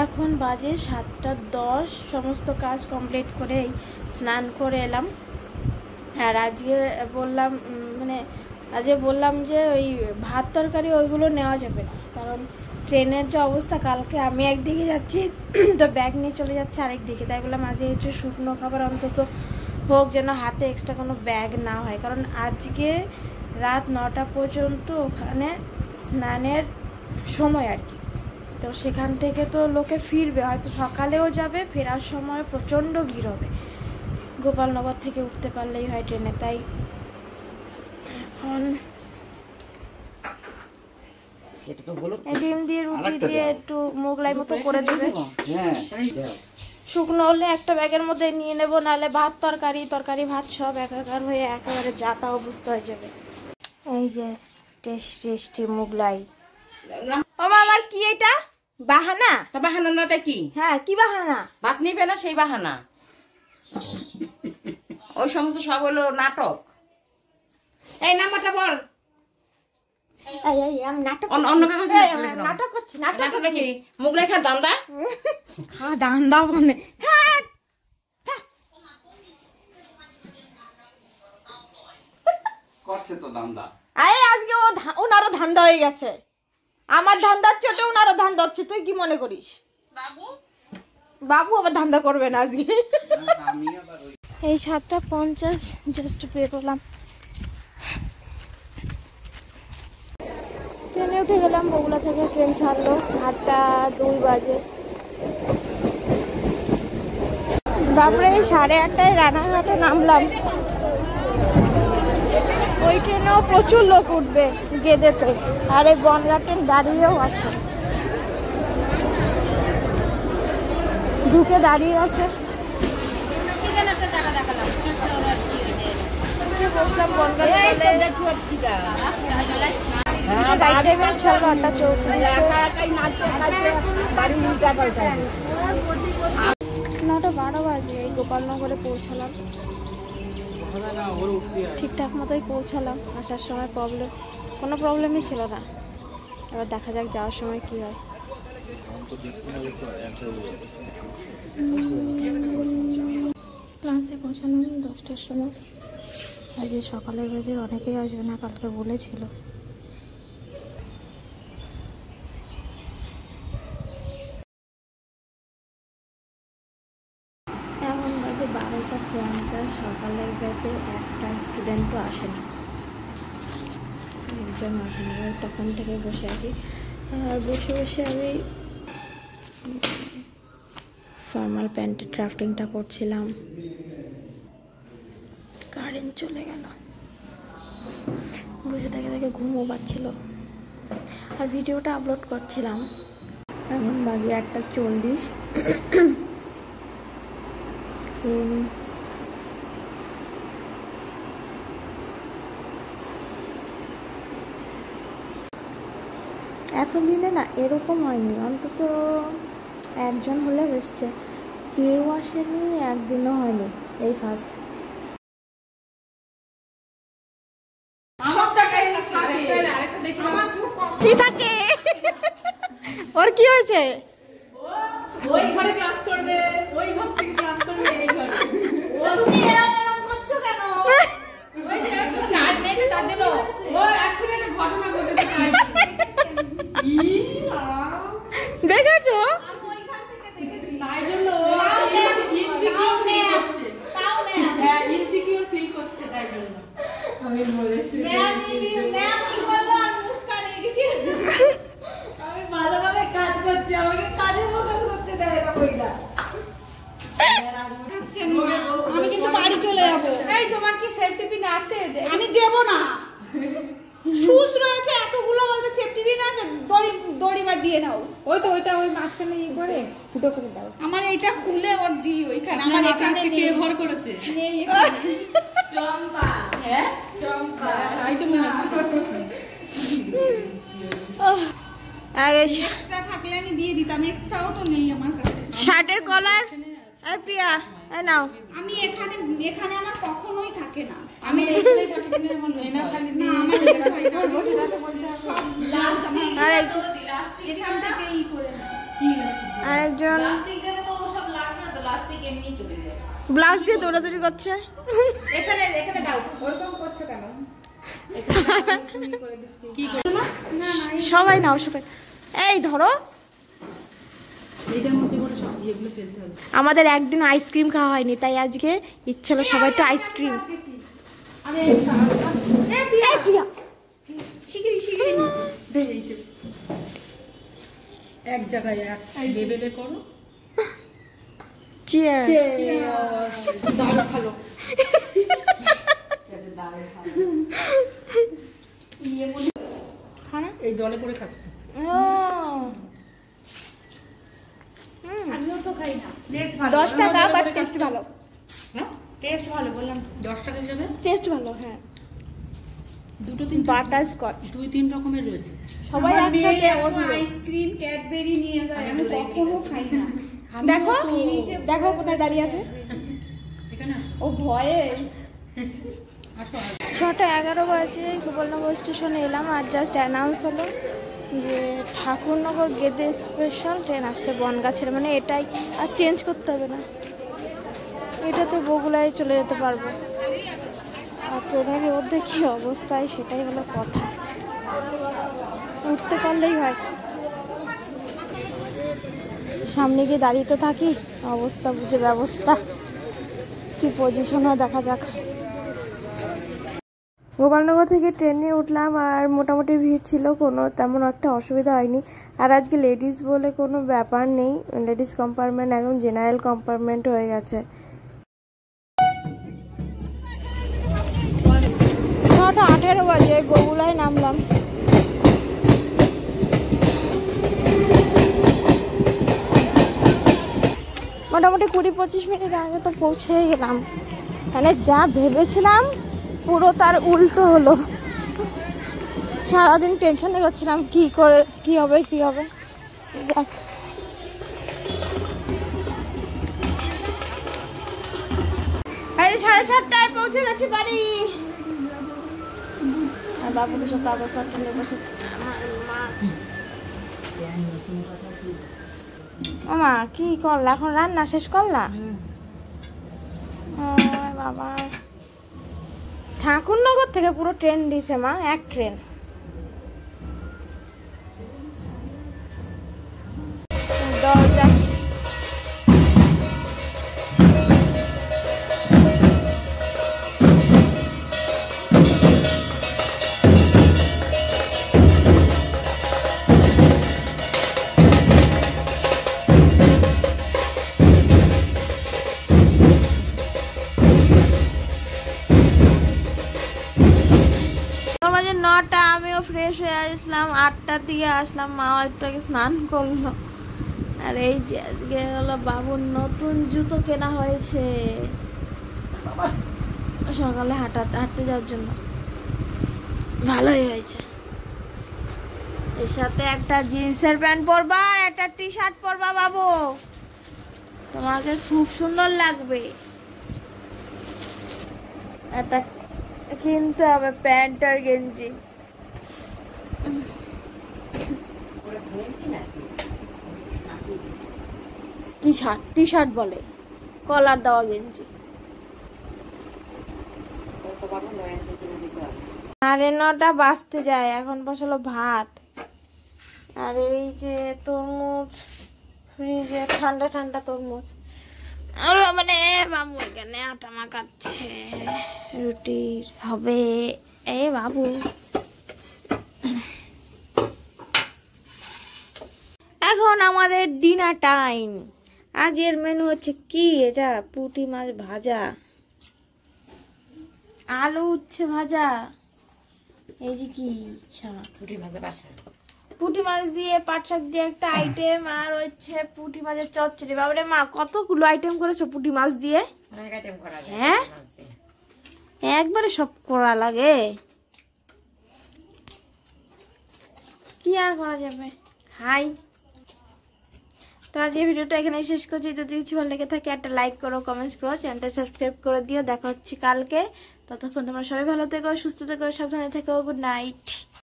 এখন বাজে 7:10। সমস্ত কাজ কমপ্লিট করে স্নান করে এলাম। আর আজকে বললাম যে ওই ভাত তরকারি ওইগুলো নেওয়া যাবে না, কারণ ট্রেনের যে অবস্থা, কালকে আমি একদিকে যাচ্ছি তো ব্যাগ নিয়ে চলে যাচ্ছে আরেক দিকে, তাই বললাম আজকে একটু শুকনো খাবার অন্তত হোক, যেন হাতে এক্সট্রা কোনো ব্যাগ না হয়, কারণ আজকে রাত 9টা পর্যন্ত ওখানে স্নানের সময় আর কি। তো সেখান থেকে তো লোকে ফিরবে, হয়তো সকালেও যাবে, ফেরার সময় প্রচণ্ড ভিড় হবে। গোপালনগর থেকে উঠতে পারলেই হয় ট্রেনে। তাই এখন ডিম দিয়ে রুটি দিয়ে একটু মোগলাই মতো করে দেবে। শুকনো হলে একটা ব্যাগের মধ্যে নিয়ে নেবো, নাহলে ভাত তরকারি ভাত সব একাকার হয়ে একেবারে যাতা অবস্থা হয়ে যাবে। এই যে টেস্টি মোগলাই। ও মা, আমার কি এটা বাহানা? বাহানা নাটা কি? হ্যাঁ, কি বাহানা? ভাত নিবে না সেই বাহানা। ওই সমস্ত সব হলো নাটক। এই নাম্বারটা বল। নাটক করছি। মোগলাই খা দান্দা বলে আজকে ওনারও ধান্দা হয়ে গেছে। আমার ধান্দার চোটে ওনারও ধান্দা হচ্ছে। তুই কি মনে করিস? বাবু আবার ধান্দা করবে না আজকে। এই 7:50 জাস্ট বেরোলাম, ট্রেনে উঠে গেলাম। বগুড়া থেকে ট্রেন ছাড়লো 8:02 বাজে। তারপরে 8:30 রানাঘাটে নামলাম। ওই ট্রেনেও প্রচুর লোক উঠবে গেদেতে, আর এই বনগা ট্রেন দাঁড়িয়েও আছে, ঢুকে দাঁড়িয়ে আছে। বসলাম বনগা নটা 12 বাজে গোপালনগরে পৌঁছালাম। ঠিকঠাক মতোই পৌঁছালাম। আসার সময় কোনো প্রবলেমই ছিল না। এবার দেখা যাক যাওয়ার সময় কি হয়। ক্লাসে পৌঁছালাম 10টার সময়। আজকে সকালের বাজে অনেকেই আসবে না, কালকে বলেছিল। এখন বাজে 12:50। সকালের ব্যাচে একটা স্টুডেন্টও আসেনি, একজন আসেনি। তখন থেকে বসে আছি, আর বসে আমি ফর্মাল প্যান্টের ড্রাফটিংটা করছিলাম। কারেন্ট চলে গেল, বসে থেকে ঘুমও পাচ্ছিল, আর ভিডিওটা আপলোড করছিলাম। এখন বাজে 1:40। এতদিনে না এরকম হয়নি, অন্তত একজন হলে এসছে, কেউ আসেনি, একদিনও হয়নি, এই ফার্স্ট। কি থাকে ওর কি হয়েছে? ওই ঘরে ক্লাস করবে, ওই ঘর থেকে ক্লাস করবে, এই ঘরে। তুমি এরকম করছো কেন? ওই যে কাজ নেই তার জন্য ও এখন একটা ঘটনা ঘটেছে। দেখেছো? আমি ওইখান থেকে দেখেছি, তাই জন্য ও ইনসিকিউর ফিল করছে। তাও না, হ্যাঁ ইনসিকিউর ফিল করছে, তাই জন্য আমি বলেছি। ম্যাম কি বললো? আর মুস্কান এদিকে আমি ভালোভাবে কাজ করছি, আমাকে কাজে ফোকাস করতে দেয় না বইলা। আমি কিন্তু বাড়ি চলে যাবো। এই তোমার কি সেফটি পিন আছে? আমি দেব না। শুজ রয়েছে এতগুলো, বলতে সেফটি পিন আছে, দড়ি বা দিয়ে নাও। ওই তো ওইটা ওই মাঝখানে ই করে ফুটো করে দাও। আমার এইটা খুলে ওর দি ওইখানে। আমার এখানে কে ভর করেছে? নেই এখানে। চম্পা, হ্যাঁ চম্পা, তাই তো মনে হচ্ছে। এক্সট্রা থাকলে আমি দিয়ে দিতাম, এক্সট্রাও তো নেই আমার কাছে। শার্টের কলার, এই প্রিয়া এই নাও। আমি এখানে আমার কখনোই থাকে না। আমি এইখানে থাকে কিনা আমার না, খালি না আমার এটা বলবো সব লাস্ট আমি আরে এখান থেকে ই করে না। কি আরেকজন প্লাস্টিক দেবে তো ওসব লাগবে না, তো প্লাস্টিক এমনি চলে যায়। ব্লাউজ দিয়ে দৌড়াদৌড়ি করছে। এখানে এখানে দাও, ওরকম করছো কেন? কি করছো? সবাই নাও সবাই, এই ধরো। এইটার মধ্যে করে সব এগুলো ফেলতে হবে। আমাদের একদিন আইসক্রিম খাওয়া হয়নি, তাই আজকে ইচ্ছে হলো সবাই তো আইসক্রিম। আরে এই প্রিয়া, শিগগিরই শিগগিরই দে এই যে এক জায়গায় এক লেভেলে করো। চিয়ার্স। দাঁড়া ভালো। এই জলে পড়ে খাচ্ছে। আমিও তো খাই না। 10 টাকা, বাট টেস্ট ভালো। হ্যাঁ টেস্ট ভালো বললাম। 10 টাকা হিসাবে টেস্ট ভালো, হ্যাঁ। দুটো তিন বাটার স্কচ 2-3 রকমের রয়েছে। সবাই একসাথে। আইসক্রিম ক্যাডবেরি নিয়ে যায়, আমি কখনো খাই না। দেখো দেখো কোথায় দাঁড়িয়ে আছে। এখানে আসো ও ভয়ে আসো। 6:11 বাজে গোপালনগর স্টেশনে এলাম, আর জাস্ট অ্যানাউন্স হলো যে ঠাকুরনগর গেদে স্পেশাল ট্রেন আসছে বনগাছের, মানে এটাই, আর চেঞ্জ করতে হবে না, এটাতে বগুড়ায় চলে যেতে পারবো। আর ট্রেনের মধ্যে কী অবস্থায় সেটাই হলো কথা, উঠতে পারলেই হয়। সামনে গিয়ে দাঁড়িয়ে তো থাকি, অবস্থা বুঝে ব্যবস্থা কি পজিশন হয় দেখা যাক। গোপালনগর থেকে ট্রেনে উঠলাম, আর মোটামুটি ভিড় ছিল, কোনো তেমন একটা অসুবিধা হয়নি। আর আজকে লেডিস বলে কোনো ব্যাপার নেই, লেডিস কম্পার্টমেন্ট একদম জেনারেল কম্পার্টমেন্ট হয়ে গেছে। 6:18 বাজে বগুড়ায় নামলাম। মোটামুটি 20-25 মিনিট আগে তো পৌঁছে গেলাম, মানে যা ভেবেছিলাম পুরো তার উল্টো হলো। সারাদিন টেনশনে করছিলাম কি করে কি হবে যাক। এই 7:30টায় পৌঁছে গেছি বাড়ি। আর বাবুকে সব কাগজপত্র নিয়ে বসে। মা কি করলা এখন, রান্না শেষ করলা? বাবা, ঠাকুরনগর থেকে পুরো ট্রেন দিছে মা, এক ট্রেন। যাচ্ছি। আমিও ফ্রেশ হয়ে আসলাম, 8টার দিকে আসলাম, মা একটু আগে স্নান করলো। আর এই যে আজকে হলো বাবুর নতুন জুতো কেনা হয়েছে সকালে হাঁটতে যাওয়ার জন্য, ভালোই হয়েছে। এর সাথে একটা জিন্সের প্যান্ট পরবা আর একটা টি শার্ট পরবা বাবু, তোমাকে খুব সুন্দর লাগবে। একটা কিনতে হবে প্যান্ট আর গেঞ্জি। কি শার্ট, টি শার্ট বলে, কলার দেওয়া গেঞ্জি। সাড়ে 9টা বাজতে যায়, এখন বসালো ভাত। আর এই যে তরমুজ ফ্রিজে, ঠান্ডা ঠান্ডা তরমুজ। আর মানে বাবু এখানে আটা মাখাচ্ছে, রুটি হবে। এ বাবু এখন আমাদের ডিনার টাইম। আজের মেনু হচ্ছে কি, এটা পুঁটি মাছ ভাজা, আলু উচ্ছে ভাজা, এই যে কি শাক, পুঁটি মাছ দিয়ে পাট শাক দিয়ে একটা আইটেম, আর হচ্ছে পুঁটি মাছের চচ্চড়ি। বাবারে মা কতগুলো আইটেম করেছো পুঁটি মাছ দিয়ে? হ্যাঁ একবারে সব করা লাগে, কি আর করা যাবে, খাই। তো আজ এই ভিডিওটা এখানে শেষ করছি। যদি কিছু ভালো লেগে থাকে একটা লাইক করো, কমেন্টস করো, চ্যানেলটা সাবস্ক্রাইব করে দিও। দেখা হচ্ছে কালকে, ততক্ষণ তোমরা সবাই ভালো থেকো, সুস্থ থেকো, সাবধানে থেকো। Good night.